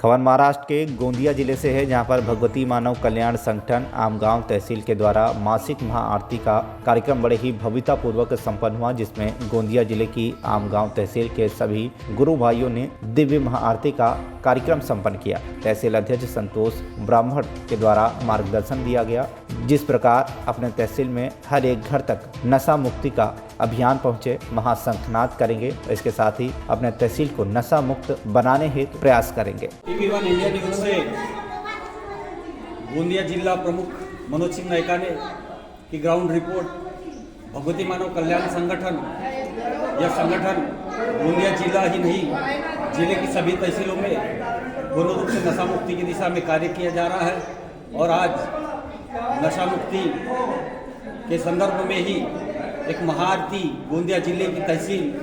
खबर महाराष्ट्र के गोंदिया जिले से है, जहां पर भगवती मानव कल्याण संगठन आमगांव तहसील के द्वारा मासिक महाआरती का कार्यक्रम बड़े ही भव्यतापूर्वक संपन्न हुआ, जिसमें गोंदिया जिले की आमगांव तहसील के सभी गुरु भाइयों ने दिव्य महाआरती का कार्यक्रम संपन्न किया। तहसील अध्यक्ष संतोष ब्राह्मण के द्वारा मार्गदर्शन दिया गया। जिस प्रकार अपने तहसील में हर एक घर तक नशा मुक्ति का अभियान पहुंचे, महाशंखनाद करेंगे। इसके साथ ही अपने तहसील को नशा मुक्त बनाने हेतु प्रयास करेंगे। टीवी1 इंडिया न्यूज से गोंदिया जिला प्रमुख मनोज सिंह नायकाने की ग्राउंड रिपोर्ट। भगवती मानव कल्याण संगठन, यह संगठन गोंदिया जिला ही नहीं, जिले की सभी तहसीलों में पूर्ण रूप से नशा मुक्ति की दिशा में कार्य किया जा रहा है। और आज नशा मुक्ति के संदर्भ में ही एक महाआरती गोंदिया जिले की तहसील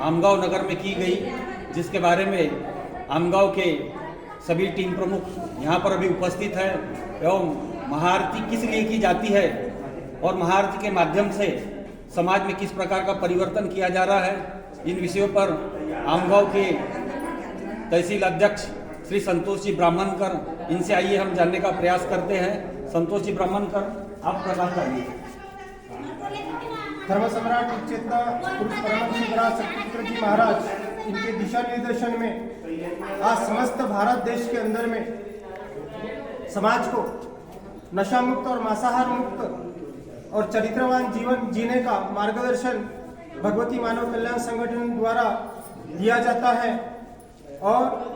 आमगांव नगर में की गई, जिसके बारे में आमगांव के सभी टीम प्रमुख यहाँ पर अभी उपस्थित है। एवं महाआरती किस लिए की जाती है और महाआरती के माध्यम से समाज में किस प्रकार का परिवर्तन किया जा रहा है, इन विषयों पर आमगांव के तहसील अध्यक्ष श्री संतोष जी ब्राह्मणकर, इनसे आइए हम जानने का प्रयास करते हैं। संतोष जी ब्राह्मणकर, आप प्रकाश डालिए। धर्म सम्राट उच्चेता पुरुष परमहंस सतपुत्र जी महाराज, इनके दिशा निर्देशन में आज समस्त भारत देश के अंदर में समाज को नशा मुक्त और मांसाहार मुक्त और चरित्रवान जीवन जीने का मार्गदर्शन भगवती मानव कल्याण संगठन द्वारा दिया जाता है। और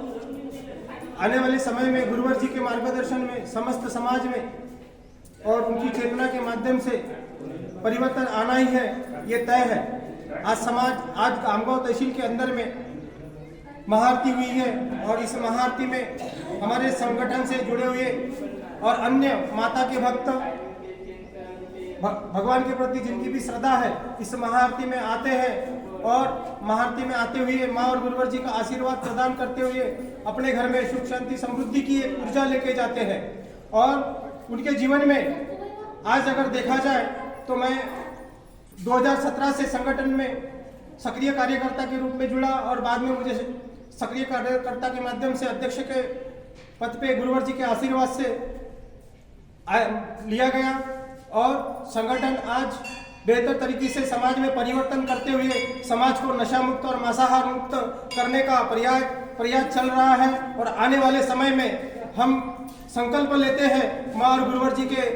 आने वाले समय में गुरुवर जी के मार्गदर्शन में समस्त समाज में और उनकी चेतना के माध्यम से परिवर्तन आना ही है, ये तय है। आज आमगांव तहसील के अंदर में महाआरती हुई है और इस महाआरती में हमारे संगठन से जुड़े हुए और अन्य माता के भक्त भगवान के प्रति जिनकी भी श्रद्धा है, इस महाआरती में आते हैं और महाआरती में आते हुए माँ और गुरुवर जी का आशीर्वाद प्रदान करते हुए अपने घर में सुख शांति समृद्धि की एक ऊर्जा लेके जाते हैं। और उनके जीवन में आज अगर देखा जाए तो मैं 2017 से संगठन में सक्रिय कार्यकर्ता के रूप में जुड़ा और बाद में मुझे सक्रिय कार्यकर्ता के माध्यम से अध्यक्ष के पद पे गुरुवर जी के आशीर्वाद से लिया गया और संगठन आज बेहतर तरीके से समाज में परिवर्तन करते हुए समाज को नशा मुक्त और मांसाहार मुक्त करने का प्रयास चल रहा है। और आने वाले समय में हम संकल्प लेते हैं माँ और गुरुवर जी के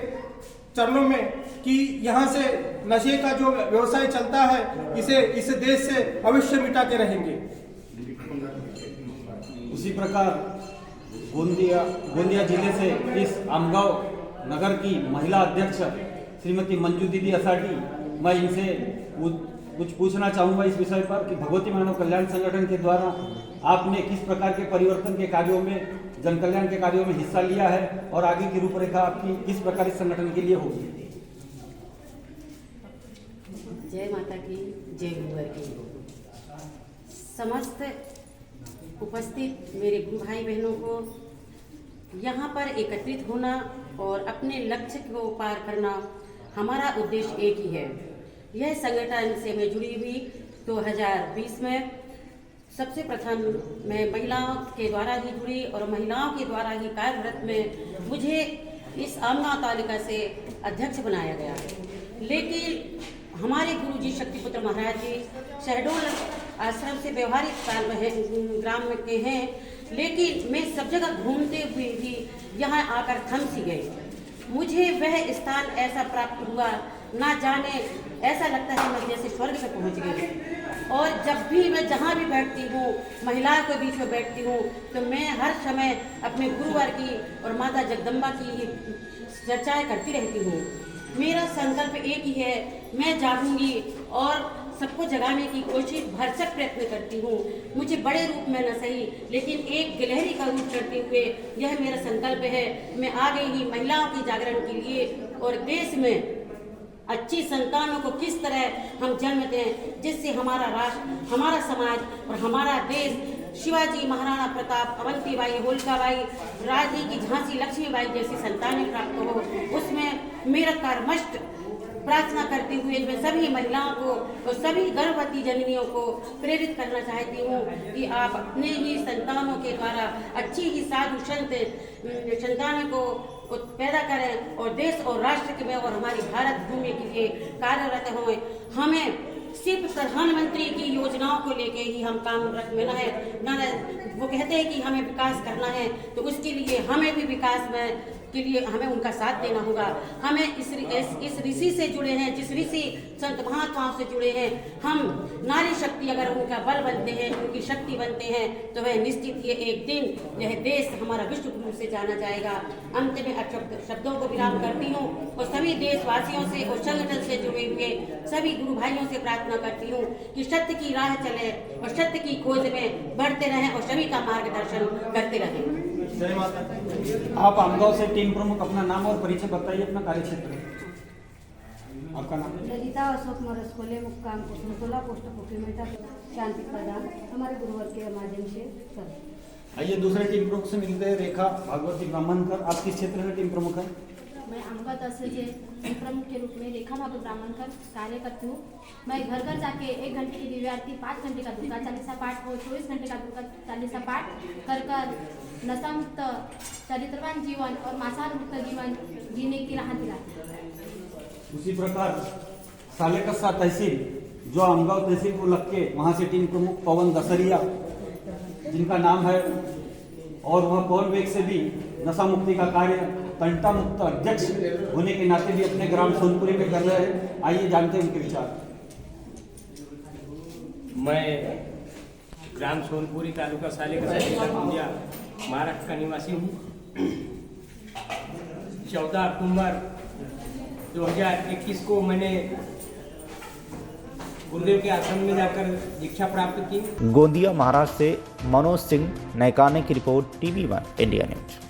चरणों में कि यहाँ से नशे का जो व्यवसाय चलता है, इसे इस देश से अवश्य मिटा के रहेंगे। उसी प्रकार गोंदिया जिले से इस आमगांव नगर की महिला अध्यक्ष श्रीमती मंजू दीदी असाटी, मैं इनसे कुछ पूछना चाहूँगा इस विषय पर कि भगवती मानव कल्याण संगठन के द्वारा आपने किस प्रकार के परिवर्तन के कार्यों में, जन कल्याण के कार्यों में हिस्सा लिया है और आगे की रूपरेखा आपकी किस प्रकार इस संगठन के लिए होगी। जय माता की, जय गुरुवर की। समस्त उपस्थित मेरे गुरु भाई बहनों को यहाँ पर एकत्रित होना और अपने लक्ष्य को पार करना, हमारा उद्देश्य एक ही है। यह संगठन से मैं जुड़ी हुई 2020 में सबसे प्रथम मैं महिलाओं के द्वारा ही जुड़ी और महिलाओं के द्वारा ही कार्यरत में मुझे इस आमगांव तालिका से अध्यक्ष बनाया गया। लेकिन हमारे गुरु जी शक्तिपुत्र महाराज जी शहडोल आश्रम से व्यवहारिक ग्राम में के हैं, लेकिन मैं सब जगह घूमते हुए भी यहाँ आकर थम सी गई। मुझे वह स्थान ऐसा प्राप्त हुआ, ना जाने ऐसा लगता है मैं जैसे स्वर्ग में पहुँच गई। और जब भी मैं जहाँ भी बैठती हूँ, महिलाओं के बीच में बैठती हूँ, तो मैं हर समय अपने गुरुवार की और माता जगदम्बा की चर्चाएँ करती रहती हूँ। मेरा संकल्प एक ही है, मैं जागूंगी और सबको जगाने की कोशिश भरसक प्रयत्न करती हूँ। मुझे बड़े रूप में न सही, लेकिन एक गिलहरी का रूप करते हुए यह मेरा संकल्प है। मैं आगे ही महिलाओं की जागरण के लिए और देश में अच्छी संतानों को किस तरह हम जन्म दें, जिससे हमारा राष्ट्र, हमारा समाज और हमारा देश शिवाजी, महाराणा प्रताप, अवंतीबाई, होलकाबाई, रानी की झांसी लक्ष्मीबाई जैसी संतानें प्राप्त हो, उसमें मेरा कर्मष्ट प्रार्थना करते हुए मैं सभी महिलाओं को और सभी गर्भवती जननियों को प्रेरित करना चाहती हूँ कि आप अपने ही संतानों के द्वारा अच्छी ही साधु संत संतानों को पैदा करें और देश और राष्ट्र के में और हमारी भारत भूमि के लिए कार्यरत हों। हमें सिर्फ प्रधानमंत्री की योजनाओं को लेके ही हम काम रखना है ना, वो कहते हैं कि हमें विकास करना है तो उसके लिए हमें भी विकास में के लिए हमें उनका साथ देना होगा। हमें इस ऋषि से जुड़े हैं, जिस ऋषि संत महात्माओं से जुड़े हैं, हम नारी शक्ति अगर उनका बल बनते हैं, उनकी शक्ति बनते हैं तो वह निश्चित ही एक दिन यह देश हमारा विश्व गुरु से जाना जाएगा। अंत में शब्दों को विराम करती हूँ और सभी देशवासियों से और संगठन से जुड़े हुए सभी गुरु भाइयों से प्रार्थना करती हूँ कि सत्य की राह चले और सत्य की खोज में बढ़ते रहें और सभी का मार्गदर्शन करते रहें। जय माता दी। आप आमगांव से टीम प्रमुख, अपना नाम और परिचय बताइए, अपना कार्यक्षेत्र। आपका नाम? ललिता अशोक मरसकोले, मुक्काम कुसुमटोला, पोस्ट पोखरीमेटा, शांति प्रदान हमारे गुरुवर के माध्यम से कर। आइए दूसरे टीम प्रमुख से मिलते हैं। रेखा भागवती ब्राह्मणकर, आप किस क्षेत्र में टीम प्रमुख है? मैं आमगांव तहसील के टीम प्रमुख के रूप में रेखा भागवत ब्राह्मणकर कार्य करती हूँ। मैं घर घर जाके 1 घंटे की दिव्य आरती, 5 घंटे का दुर्गा चालीसा पाठ और 24 घंटे का दुर्गा चालीसा पाठ कर नशा मुक्त चरित्रवान जीवन और मांसाहार मुक्त जीवन जीने की राह दिलाती। उसी प्रकार सालेकस्सा तहसील जो आमगांव तहसील को लग के, वहाँ से टीम प्रमुख पवन दसरिया जिनका नाम है, और वह पवन वेग से भी नशा मुक्ति का कार्य तंटा मुक्त अध्यक्ष होने के नाते भी अपने ग्राम सोनपुरी में कर रहे हैं। आइए जानते हैं उनके विचार। मैं ग्राम सोनपुरी तालुका सालेकस्सा जिला गोंदिया महाराष्ट्र का निवासी हूँ। 14 अक्टूबर 2021 को मैंने गुरुदेव के आश्रम में जाकर दीक्षा प्राप्त की। गोंदिया महाराष्ट्र से मनोज सिंह नैकाने की रिपोर्ट, TV1 इंडिया न्यूज।